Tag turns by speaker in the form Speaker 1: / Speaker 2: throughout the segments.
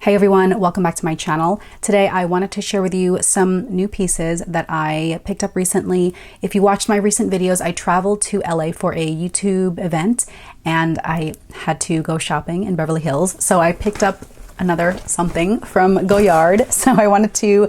Speaker 1: Hey everyone, welcome back to my channel. Today I wanted to share with you some new pieces that I picked up recently. If you watched my recent videos, I traveled to LA for a YouTube event and I had to go shopping in Beverly Hills. So I picked up another something from Goyard. So I wanted to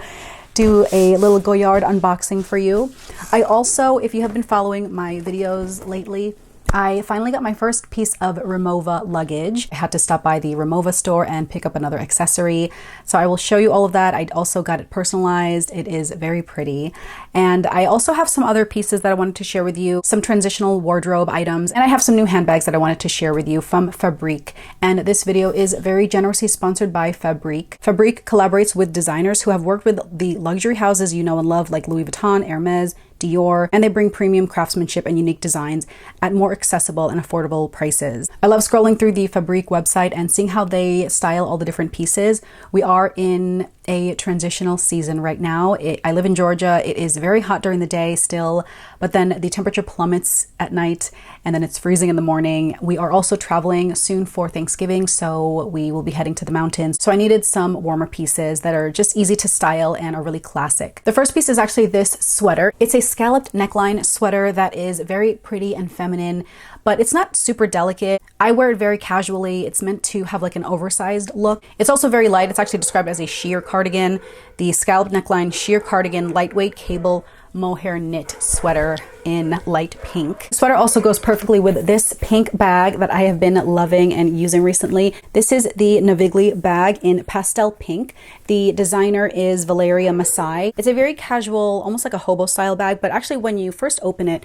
Speaker 1: do a little Goyard unboxing for you. I also, if you have been following my videos lately, I finally got my first piece of Rimowa luggage. I had to stop by the Rimowa store and pick up another accessory. So I will show you all of that. I also got it personalized. It is very pretty. And I also have some other pieces that I wanted to share with you, some transitional wardrobe items, and I have some new handbags that I wanted to share with you from Fabrique. And this video is very generously sponsored by Fabrique. Fabrique collaborates with designers who have worked with the luxury houses you know and love, like Louis Vuitton, Hermes, Dior, and they bring premium craftsmanship and unique designs at more accessible and affordable prices. I love scrolling through the Fabrique website and seeing how they style all the different pieces. We are in a transitional season right now. I live in Georgia. It is very hot during the day still, but then the temperature plummets at night and then it's freezing in the morning. We are also traveling soon for Thanksgiving, so we will be heading to the mountains. So I needed some warmer pieces that are just easy to style and are really classic. The first piece is actually this sweater. It's a scalloped neckline sweater that is very pretty and feminine, but it's not super delicate. I wear it very casually. It's meant to have like an oversized look. It's also very light. It's actually described as a sheer cardigan. The scalloped neckline sheer cardigan, lightweight cable mohair knit sweater in light pink. The sweater also goes perfectly with this pink bag that I have been loving and using recently. This is the Navigli bag in pastel pink. The designer is Valeria Masai. It's a very casual, almost like a hobo style bag, but actually when you first open it,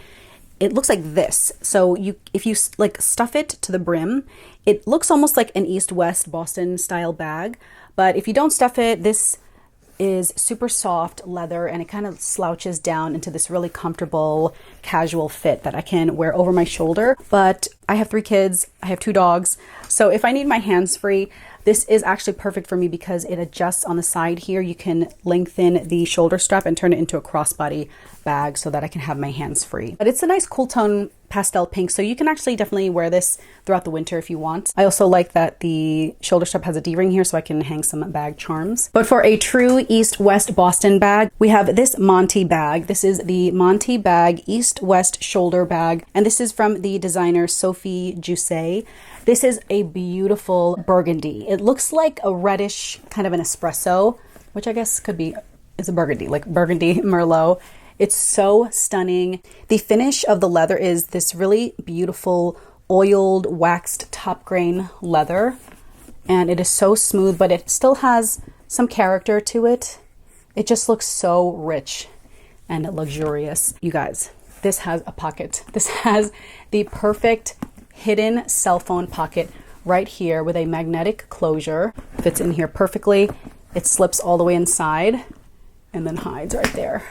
Speaker 1: it looks like this. So if you like stuff it to the brim, it looks almost like an East-West Boston style bag. But if you don't stuff it, this is super soft leather and it kind of slouches down into this really comfortable casual fit that I can wear over my shoulder. But I have 3 kids, I have 2 dogs, so if I need my hands free, this is actually perfect for me because it adjusts on the side here. You can lengthen the shoulder strap and turn it into a crossbody bag so that I can have my hands free. But it's a nice cool tone pastel pink, so you can actually definitely wear this throughout the winter if you want. I also like that the shoulder strap has a D-ring here so I can hang some bag charms. But for a true East-West Boston bag, we have this Monty bag. This is the Monty bag East-West shoulder bag, and this is from the designer Sophie Jousset. This is a beautiful burgundy. It looks like a reddish kind of an espresso, which I guess could be, is a burgundy, like burgundy Merlot. It's so stunning. The finish of the leather is this really beautiful oiled waxed top grain leather, and it is so smooth, but it still has some character to it. It just looks so rich and luxurious. You guys, this has a pocket. This has the perfect hidden cell phone pocket right here with a magnetic closure. Fits in here perfectly. It slips all the way inside and then hides right there.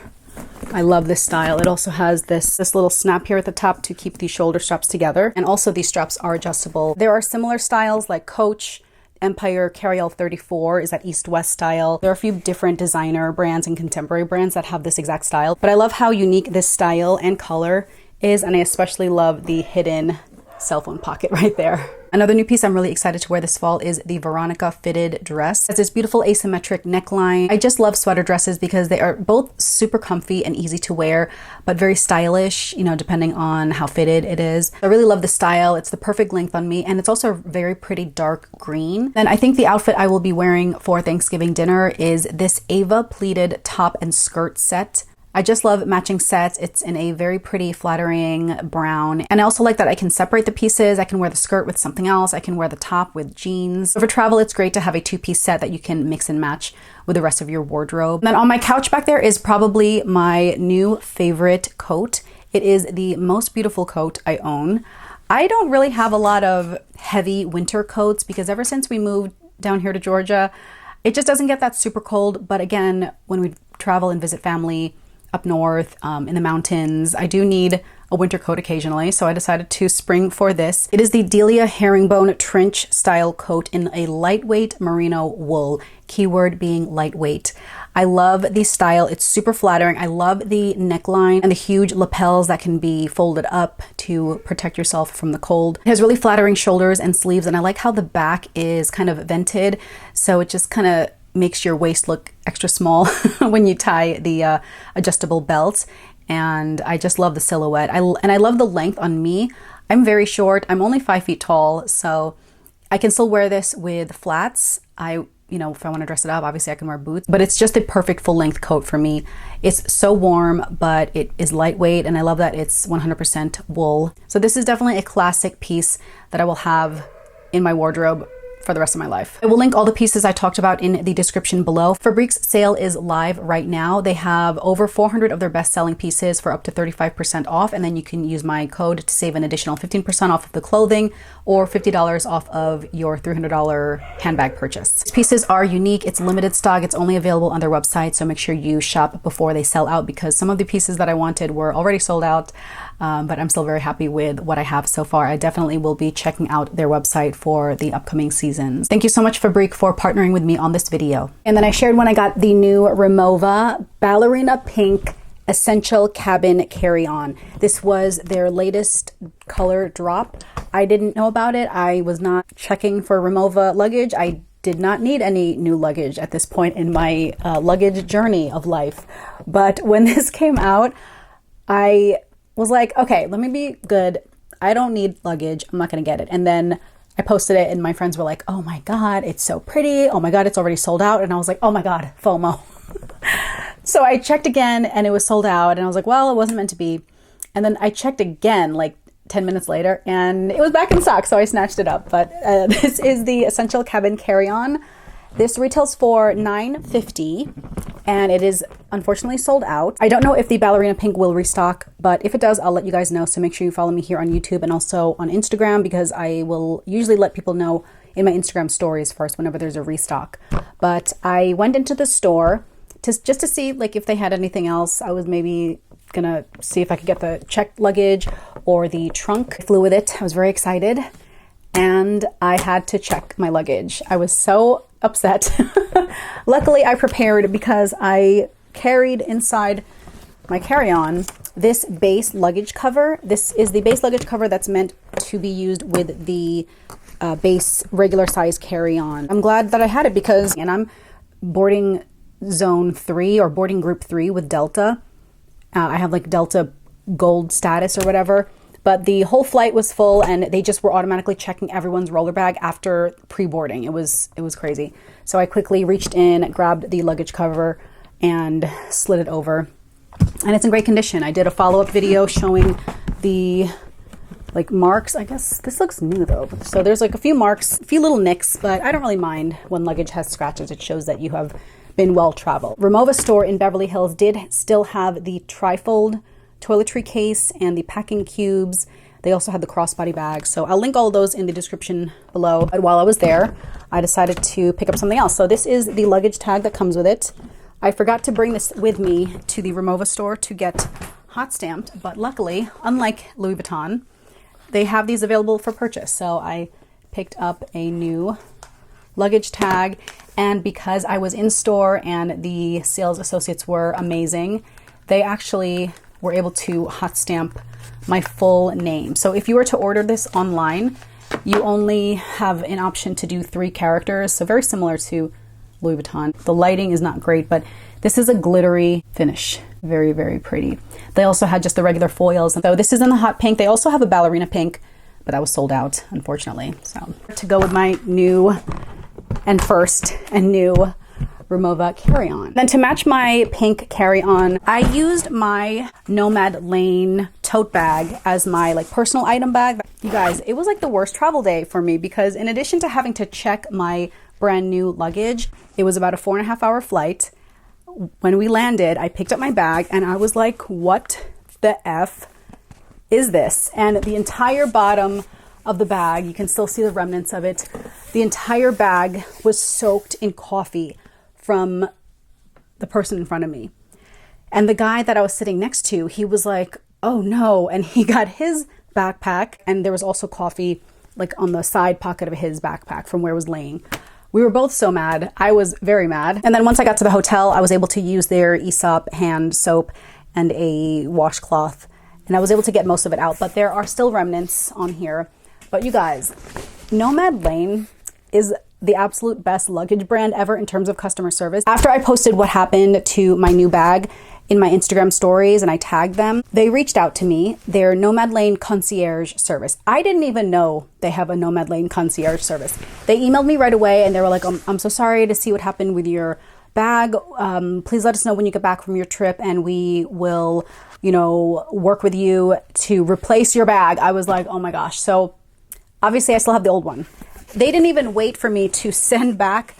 Speaker 1: I love this style. It also has this little snap here at the top to keep the shoulder straps together. And also these straps are adjustable. There are similar styles like Coach, Empire, Carryall 34 is that East-West style. There are a few different designer brands and contemporary brands that have this exact style. But I love how unique this style and color is, and I especially love the hidden cell phone pocket right there. Another new piece I'm really excited to wear this fall is the Veronica fitted dress. It's this beautiful asymmetric neckline. I just love sweater dresses because they are both super comfy and easy to wear, but very stylish, you know, depending on how fitted it is. I really love the style. It's the perfect length on me, and it's also a very pretty dark green. Then I think the outfit I will be wearing for Thanksgiving dinner is this Ava pleated top and skirt set. I just love matching sets. It's in a very pretty flattering brown. And I also like that I can separate the pieces. I can wear the skirt with something else. I can wear the top with jeans. So for travel, it's great to have a 2-piece set that you can mix and match with the rest of your wardrobe. And then on my couch back there is probably my new favorite coat. It is the most beautiful coat I own. I don't really have a lot of heavy winter coats because ever since we moved down here to Georgia, it just doesn't get that super cold. But again, when we travel and visit family up north in the mountains, I do need a winter coat occasionally, so I decided to spring for this. It is the Delia herringbone trench style coat in a lightweight merino wool, keyword being lightweight. I love the style. It's super flattering. I love the neckline and the huge lapels that can be folded up to protect yourself from the cold. It has really flattering shoulders and sleeves, and I like how the back is kind of vented, so it just kind of makes your waist look extra small when you tie the adjustable belt. And I just love the silhouette. And I love the length on me. I'm very short. I'm only 5 feet tall, so I can still wear this with flats. You know, if I want to dress it up, obviously I can wear boots, but it's just a perfect full length coat for me. It's so warm, but it is lightweight, and I love that it's 100% wool. So this is definitely a classic piece that I will have in my wardrobe for the rest of my life. I will link all the pieces I talked about in the description below. Fabrique's sale is live right now. They have over 400 of their best-selling pieces for up to 35% off, and then you can use my code to save an additional 15% off of the clothing or $50 off of your $300 handbag purchase. These pieces are unique. It's limited stock. It's only available on their website, so make sure you shop before they sell out, because some of the pieces that I wanted were already sold out. But I'm still very happy with what I have so far. I definitely will be checking out their website for the upcoming seasons. Thank you so much, Fabrique, for partnering with me on this video. And then I shared when I got the new Rimowa Ballerina Pink Essential Cabin Carry-On. This was their latest color drop. I didn't know about it. I was not checking for Rimowa luggage. I did not need any new luggage at this point in my luggage journey of life. But when this came out, I was like, okay, let me be good. I don't need luggage. I'm not going to get it. And then I posted it and my friends were like, oh my God, it's so pretty. Oh my God, it's already sold out. And I was like, oh my God, FOMO. So I checked again and it was sold out. And I was like, well, it wasn't meant to be. And then I checked again like 10 minutes later and it was back in stock. So I snatched it up. But this is the Essential Cabin Carry-On. This retails for $9.50 and it is unfortunately sold out. I don't know if the Ballerina Pink will restock, but if it does, I'll let you guys know. So make sure you follow me here on YouTube and also on Instagram, because I will usually let people know in my Instagram stories first whenever there's a restock. But I went into the store just to see like if they had anything else. I was maybe gonna see if I could get the checked luggage or the trunk. I flew with it. I was very excited and I had to check my luggage. I was so upset. Luckily, I prepared because I carried inside my carry-on this base luggage cover. This is the base luggage cover that's meant to be used with the base regular size carry-on. I'm glad that I had it because, and I'm boarding zone 3 or boarding group 3 with Delta. I have like Delta gold status or whatever. But the whole flight was full and they just were automatically checking everyone's roller bag after pre-boarding. It was crazy. So I quickly reached in, grabbed the luggage cover and slid it over. And it's in great condition. I did a follow-up video showing the like marks. I guess this looks new though. So there's like a few marks, a few little nicks, but I don't really mind when luggage has scratches. It shows that you have been well traveled. Rimowa store in Beverly Hills did still have the trifold toiletry case and the packing cubes. They also had the crossbody bag. So I'll link all of those in the description below. But while I was there, I decided to pick up something else. So this is the luggage tag that comes with it. I forgot to bring this with me to the Rimowa store to get hot stamped, but luckily, unlike Louis Vuitton, they have these available for purchase. So I picked up a new luggage tag, and because I was in store and the sales associates were amazing, they actually were able to hot stamp my full name. So if you were to order this online, you only have an option to do 3 characters. So very similar to Louis Vuitton. The lighting is not great, but this is a glittery finish. Very, very pretty. They also had just the regular foils. So this is in the hot pink. They also have a ballerina pink, but that was sold out, unfortunately. So to go with my new and first and new Rimowa carry-on. Then to match my pink carry-on, I used my Nomad Lane tote bag as my like personal item bag. You guys, it was like the worst travel day for me because in addition to having to check my brand new luggage, it was about a 4.5-hour flight. When we landed, I picked up my bag and I was like, what the F is this? And the entire bottom of the bag, you can still see the remnants of it. The entire bag was soaked in coffee from the person in front of me. And the guy that I was sitting next to, he was like, oh no. And he got his backpack and there was also coffee like on the side pocket of his backpack from where it was laying. We were both so mad. I was very mad. And then once I got to the hotel, I was able to use their Aesop hand soap and a washcloth, and I was able to get most of it out, but there are still remnants on here. But you guys, Nomad Lane is the absolute best luggage brand ever in terms of customer service. After I posted what happened to my new bag in my Instagram stories and I tagged them, they reached out to me, their Nomad Lane concierge service. I didn't even know they have a Nomad Lane concierge service. They emailed me right away and they were like, I'm so sorry to see what happened with your bag. Please let us know when you get back from your trip and we will, you know, work with you to replace your bag. I was like, oh my gosh. So obviously I still have the old one. They didn't even wait for me to send back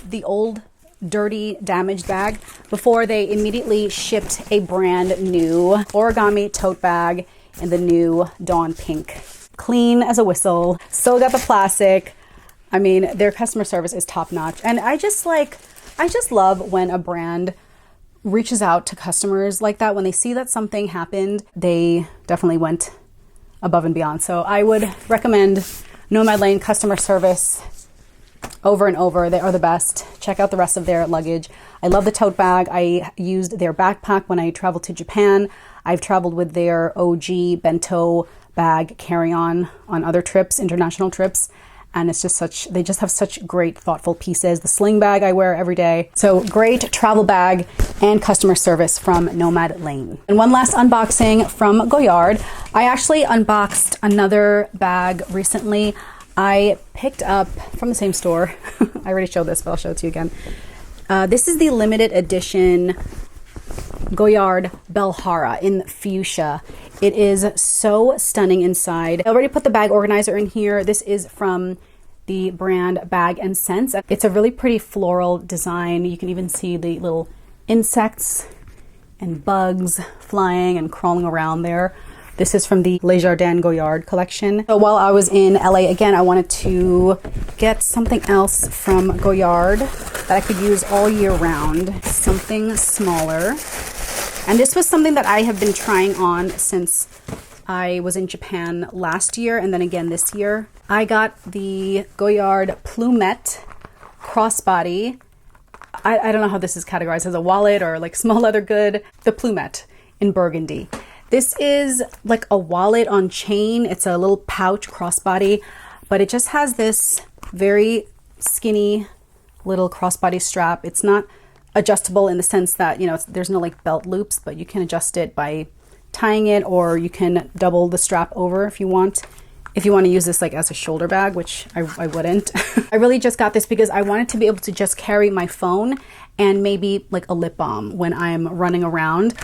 Speaker 1: the old dirty damaged bag before they immediately shipped a brand new origami tote bag in the new Dawn Pink. Clean as a whistle, still got the plastic. I mean, their customer service is top notch. And I just love when a brand reaches out to customers like that. When they see that something happened, they definitely went above and beyond. So I would recommend Nomad Lane customer service over and over. They are the best. Check out the rest of their luggage. I love the tote bag. I used their backpack when I traveled to Japan. I've traveled with their OG bento bag carry-on on other trips, international trips. And it's just they just have such great thoughtful pieces. The sling bag I wear every day. So great travel bag and customer service from Nomad Lane. And one last unboxing from Goyard. I actually unboxed another bag recently. I picked up from the same store. I already showed this, but I'll show it to you again. This is the limited edition Goyard Ballerina in fuchsia. It is so stunning inside. I already put the bag organizer in here. This is from the brand Bag and Sense. It's a really pretty floral design. You can even see the little insects and bugs flying and crawling around there. This is from the Les Jardins Goyard collection. So while I was in LA again, I wanted to get something else from Goyard that I could use all year round. Something smaller. And this was something that I have been trying on since I was in Japan last year and then again this year. I got the Goyard Plumette crossbody. I don't know how this is categorized as a wallet or like small leather good. The Plumette in burgundy. This is like a wallet on chain. It's a little pouch crossbody, but it just has this very skinny little crossbody strap. It's not adjustable in the sense that, you know, there's no like belt loops, but you can adjust it by tying it, or you can double the strap over if you want. If you want to use this like as a shoulder bag, which I wouldn't. I really just got this because I wanted to be able to just carry my phone and maybe like a lip balm when I'm running around.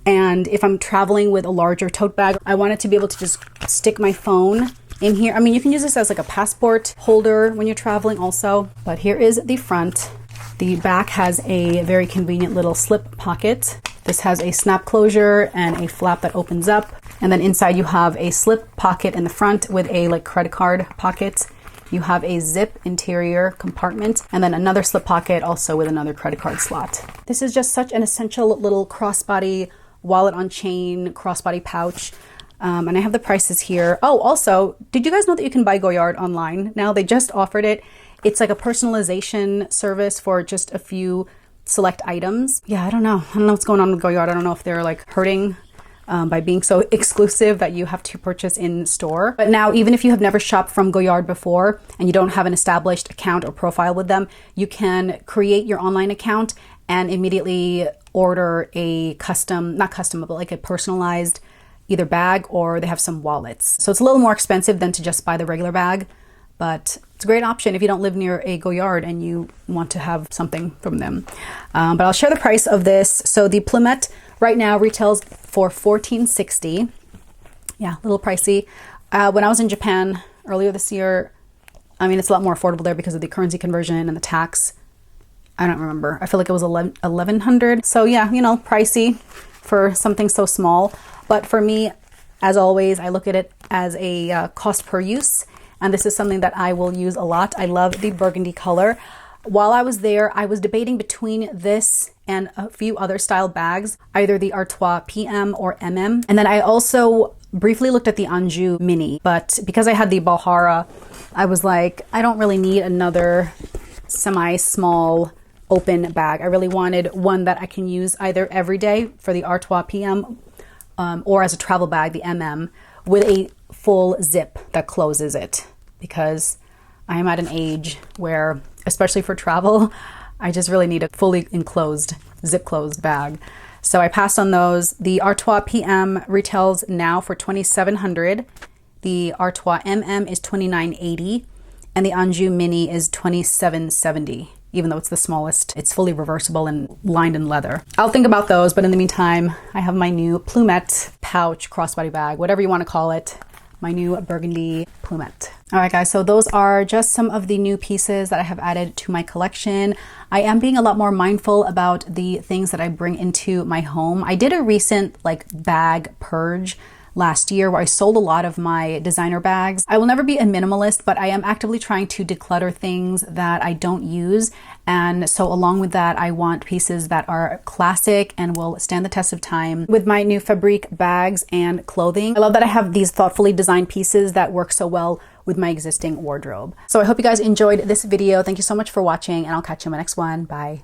Speaker 1: And if I'm traveling with a larger tote bag, I wanted to be able to just stick my phone in here. I mean, you can use this as like a passport holder when you're traveling also. But here is the front. The back has a very convenient little slip pocket. This has a snap closure and a flap that opens up. And then inside you have a slip pocket in the front with a like credit card pocket. You have a zip interior compartment and then another slip pocket also with another credit card slot. This is just such an essential little crossbody wallet on chain crossbody pouch. And I have the prices here. Oh, also, did you guys know that you can buy Goyard online? Now they just offered it. It's like a personalization service for just a few select items. Yeah, I don't know what's going on with Goyard. I don't know if they're like hurting by being so exclusive that you have to purchase in store. But now, even if you have never shopped from Goyard before and you don't have an established account or profile with them, you can create your online account and immediately order a not custom, but like a personalized either bag, or they have some wallets. So it's a little more expensive than to just buy the regular bag, but it's a great option if you don't live near a Goyard and you want to have something from them. But I'll share the price of this. So the Plumette right now retails for $14.60. Yeah, a little pricey. When I was in Japan earlier this year, I mean, it's a lot more affordable there because of the currency conversion and the tax. I don't remember. I feel like it was $1,100. So yeah, you know, pricey for something so small. But for me, as always, I look at it as a cost per use. And this is something that I will use a lot. I love the burgundy color. While I was there, I was debating between this and a few other style bags, either the Artois PM or MM. And then I also briefly looked at the Anjou Mini, but because I had the Ballerina, I was like, I don't really need another semi-small open bag. I really wanted one that I can use either every day for the Artois PM or as a travel bag, the MM, with a full zip that closes it, because I am at an age where, especially for travel, I just really need a fully enclosed, zip closed bag. So I passed on those. The Artois PM retails now for $2,700. The Artois MM is $2,980, and the Anjou Mini is $2,770. Even though it's the smallest, it's fully reversible and lined in leather. I'll think about those, but in the meantime, I have my new Plumette pouch crossbody bag, whatever you want to call it, my new burgundy Plumette. All right, guys, so those are just some of the new pieces that I have added to my collection. I am being a lot more mindful about the things that I bring into my home. I did a recent bag purge last year where I sold a lot of my designer bags. I will never be a minimalist, but I am actively trying to declutter things that I don't use. And so along with that, I want pieces that are classic and will stand the test of time with my new Fabrique bags and clothing. I love that I have these thoughtfully designed pieces that work so well with my existing wardrobe. So I hope you guys enjoyed this video. Thank you so much for watching, and I'll catch you in my next one. Bye.